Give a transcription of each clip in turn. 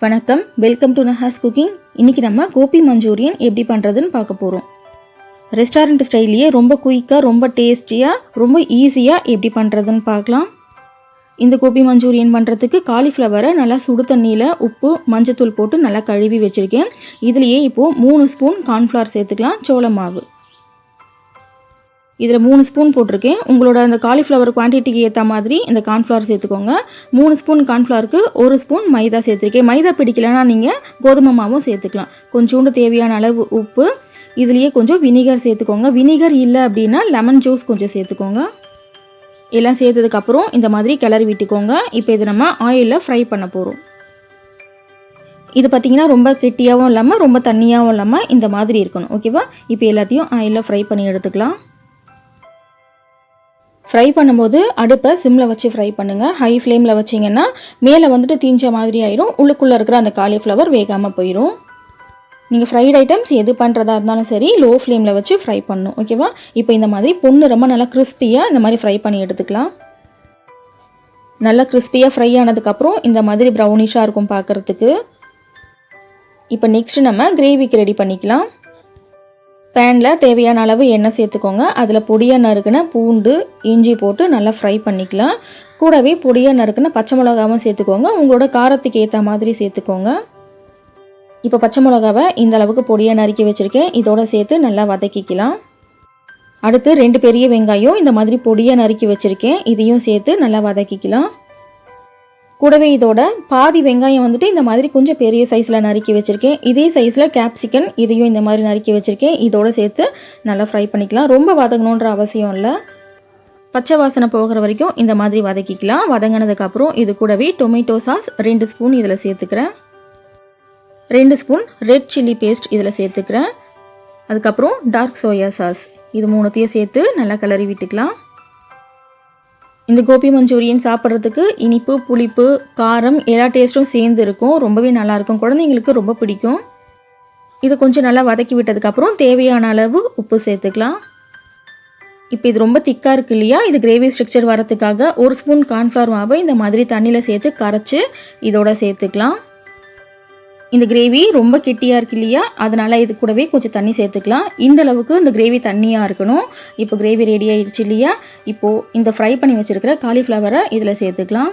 வணக்கம், welcome to நகாஸ் cooking. இன்றைக்கி நம்ம கோபி மஞ்சூரியன் எப்படி பண்ணுறதுன்னு பார்க்க போகிறோம். ரெஸ்டாரண்ட் ஸ்டைல்லையே ரொம்ப குயிக்காக, ரொம்ப டேஸ்டியாக, ரொம்ப ஈஸியாக எப்படி பண்ணுறதுன்னு பார்க்கலாம். இந்த கோபி மஞ்சூரியன் பண்ணுறதுக்கு காலிஃப்ளவரை நல்லா சுடு தண்ணியில் உப்பு மஞ்சத்தூள் போட்டு நல்லா கழுவி வச்சுருக்கேன். இதுலேயே இப்போது 3 ஸ்பூன் கார்ன்ஃப்ளவர் சேர்த்துக்கலாம். சோள மாவு இதில் 3 ஸ்பூன் போட்டிருக்கேன். உங்களோட அந்த காலிஃப்ளவர் குவான்டிட்டிக்கு ஏற்ற மாதிரி இந்த கார்ன்ஃப்ளவர் சேர்த்துக்கோங்க. 3 ஸ்பூன் கார்ன்ஃப்ளவருக்கு 1 ஸ்பூன் மைதா சேர்த்துருக்கேன். மைதா பிடிக்கலைன்னா நீங்கள் கோதுமை மாவும் சேர்த்துக்கலாம். கொஞ்சோண்டு தேவையான அளவு உப்பு, இதுலேயே கொஞ்சம் வினிகர் சேர்த்துக்கோங்க. வினிகர் இல்லை அப்படின்னா லெமன் ஜூஸ் கொஞ்சம் சேர்த்துக்கோங்க. எல்லாம் சேர்த்ததுக்கப்புறம் இந்த மாதிரி கிளறி விட்டுக்கோங்க. இப்போ இது நம்ம ஆயிலில் ஃப்ரை பண்ண போகிறோம். இது பார்த்திங்கன்னா ரொம்ப கெட்டியாகவும் இல்லாமல் ரொம்ப தண்ணியாகவும் இல்லாமல் இந்த மாதிரி இருக்கணும். ஓகேவா? இப்போ எல்லாத்தையும் ஆயிலில் ஃப்ரை பண்ணி எடுத்துக்கலாம். ஃப்ரை பண்ணும்போது அடுப்பை சிம்மில் வச்சு ஃப்ரை பண்ணுங்கள். ஹை ஃப்ளேமில் வச்சிங்கன்னா மேலே வந்துட்டு தீஞ்ச மாதிரி ஆயிரும், உள்ளுக்குள்ளே இருக்கிற அந்த காலிஃப்ளவர் வேகாமல் போயிடும். நீங்கள் ஃப்ரைட் ஐட்டம்ஸ் எது பண்ணுறதா இருந்தாலும் சரி லோ ஃப்ளேமில் வச்சு ஃப்ரை பண்ணணும். ஓகேவா? இப்போ இந்த மாதிரி ரொம்ப நல்லா கிறிஸ்பியாக இந்த மாதிரி ஃப்ரை பண்ணி எடுத்துக்கலாம். நல்லா கிறிஸ்பியாக ஃப்ரை ஆனதுக்கப்புறம் இந்த மாதிரி ப்ரௌனிஷாக இருக்கும் பார்க்குறதுக்கு. இப்போ நெக்ஸ்ட்டு நம்ம கிரேவிக்கு ரெடி பண்ணிக்கலாம். பேனில் தேவையான அளவு எண்ணெய் சேர்த்துக்கோங்க. அதில் பொடியாக நறுக்குன பூண்டு, இஞ்சி போட்டு நல்லா ஃப்ரை பண்ணிக்கலாம். கூடவே பொடியாக நறுக்குன பச்சை மிளகாவும் சேர்த்துக்கோங்க. உங்களோட காரத்துக்கு ஏற்ற மாதிரி சேர்த்துக்கோங்க. இப்போ பச்சை மிளகாவை இந்த அளவுக்கு பொடியாக நறுக்கி வச்சுருக்கேன். இதோட சேர்த்து நல்லா வதக்கிக்கலாம். அடுத்து 2 பெரிய வெங்காயம் இந்த மாதிரி பொடியாக நறுக்கி வச்சுருக்கேன். இதையும் சேர்த்து நல்லா வதக்கிக்கலாம். கூடவே இதோட பாதி வெங்காயம் வந்துட்டு இந்த மாதிரி கொஞ்சம் பெரிய சைஸில் நறுக்கி வச்சுருக்கேன். இதே சைஸில் கேப்சிகன் இதையும் இந்த மாதிரி நறுக்கி வச்சுருக்கேன். இதோட சேர்த்து நல்லா ஃப்ரை பண்ணிக்கலாம். ரொம்ப வதங்கணுன்ற அவசியம் இல்லை. பச்சை வாசனை போகிற வரைக்கும் இந்த மாதிரி வதக்கிக்கலாம். வதங்கினதுக்கப்புறம் இது கூடவே டொமேட்டோ சாஸ் 2 ஸ்பூன் இதில் சேர்த்துக்கிறேன். 2 ஸ்பூன் ரெட் சில்லி பேஸ்ட் இதில் சேர்த்துக்கிறேன். அதுக்கப்புறம் டார்க் சோயா சாஸ் இது 3த்தையும் சேர்த்து நல்லா கிளறி விட்டுக்கலாம். இந்த கோபி மஞ்சூரியன் சாப்பிட்றதுக்கு இனிப்பு, புளிப்பு, காரம் எல்லா டேஸ்ட்டும் சேர்ந்து இருக்கும். ரொம்பவே நல்லாயிருக்கும். குழந்தைங்களுக்கு ரொம்ப பிடிக்கும். இதை கொஞ்சம் நல்லா வதக்கி விட்டதுக்கப்புறம் தேவையான அளவு உப்பு சேர்த்துக்கலாம். இப்போ இது ரொம்ப திக்காக இருக்கு இல்லையா? இது கிரேவி ஸ்ட்ரக்சர் வரத்துக்காக 1 ஸ்பூன் கார்ன்ஃப்ளவர் மாவை இந்த மாதிரி தண்ணியில் சேர்த்து கரைச்சி இதோட சேர்த்துக்கலாம். இந்த கிரேவி ரொம்ப கெட்டியாக இருக்கு இல்லையா? அதனால் இது கூடவே கொஞ்சம் தண்ணி சேர்த்துக்கலாம். இந்த அளவுக்கு இந்த கிரேவி தண்ணியாக இருக்கணும். இப்போ கிரேவி ரெடி ஆகிடுச்சு இல்லையா? இப்போது இந்த ஃப்ரை பண்ணி வச்சுருக்கிற காலிஃப்ளவரை இதில் சேர்த்துக்கலாம்.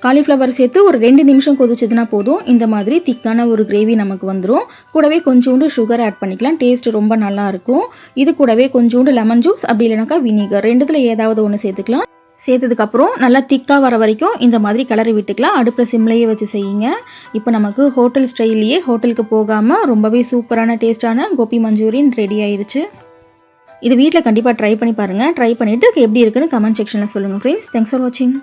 காலிஃப்ளவர் சேர்த்து ஒரு 2 நிமிஷம் கொதிச்சதுன்னா போதும். இந்த மாதிரி திக்கான ஒரு கிரேவி நமக்கு வந்துடும். கூடவே கொஞ்சோண்டு சுகர் ஆட் பண்ணிக்கலாம். டேஸ்ட் ரொம்ப நல்லாயிருக்கும். இது கூடவே கொஞ்சோண்டு லெமன் ஜூஸ் அப்படி இல்லைனாக்கா வினிகர், 2த்துல ஏதாவது ஒன்று சேர்த்துக்கலாம். சேர்த்ததுக்கப்புறம் நல்லா திக்காக வர வரைக்கும் இந்த மாதிரி கிளறி விட்டுக்கலாம். அடுப்பில் சிம்லையே வச்சு செய்யுங்க. இப்போ நமக்கு ஹோட்டல் ஸ்டைல்லையே ஹோட்டலுக்கு போகாமல் ரொம்பவே சூப்பரான டேஸ்டான கோபி மஞ்சூரியன் ரெடி ஆயிடுச்சு. இது வீட்டில் கண்டிப்பாக ட்ரை பண்ணி பாருங்கள். ட்ரை பண்ணிவிட்டு எப்படி இருக்குன்னு கமெண்ட் செக்ஷனில் சொல்லுங்கள் ஃப்ரெண்ட்ஸ். தேங்க்ஸ் ஃபார் வாட்சிங்.